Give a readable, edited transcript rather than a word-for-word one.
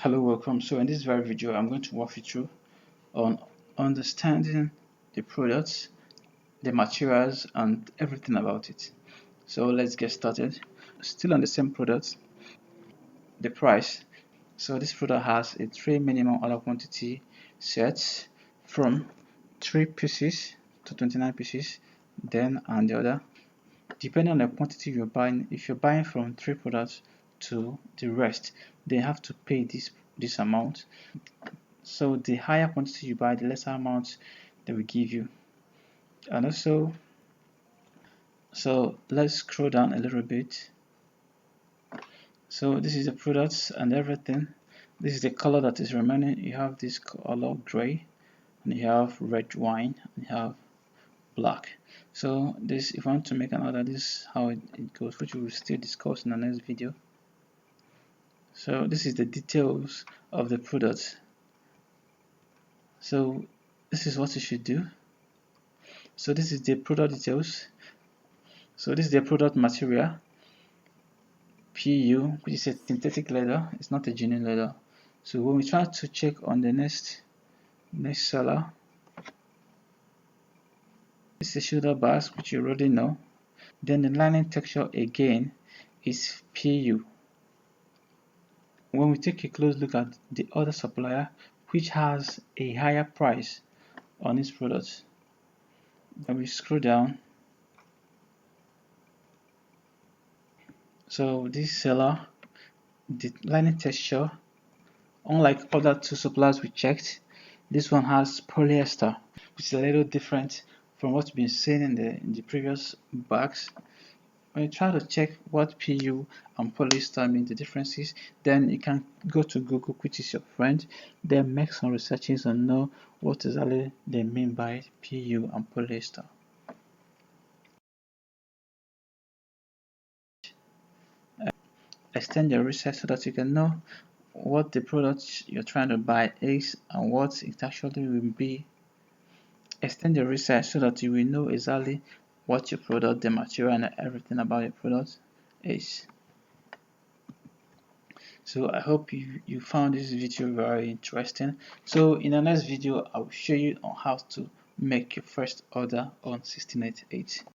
Hello, welcome. So in this very video, I'm going to walk you through on understanding the products, the materials, and everything about it. So let's get started. Still on the same product, the price. So this product has a 3 minimum order quantity sets from 3 pieces to 29 pieces, then and the other. Depending on the quantity you're buying, if you're buying from 3 products to the rest, they have to pay this amount. So the higher quantity you buy, the lesser amount they will give you. And also, so let's scroll down a little bit. So this is the products and everything. This is the color that is remaining. You have this color gray, and you have red wine, and you have black. So this, if you want to make an order, this is how it goes, which we will still discuss in the next video. So this is the details of the products. So this is what you should do. So this is the product details. So this is the product material, PU, which is a synthetic leather. It's not a genuine leather. So when we try to check on the next seller, it's the shoulder bags, which you already know. Then the lining texture again is PU. When we take a close look at the other supplier, which has a higher price on its products, then we scroll down. So this seller, the lining texture, unlike other two suppliers we checked, this one has polyester, which is a little different from what's been seen in the previous bags. When you try to check what PU and polyester mean, the differences, then you can go to Google, which is your friend, then make some researches and know what exactly they mean by PU and polyester. Extend your research so that you can know what the product you're trying to buy is and what it actually will be. Extend your research so that you will know exactly what your product, the material, and everything about your product is. So I hope you found this video very interesting. So in the next video, I will show you on how to make your first order on 1688.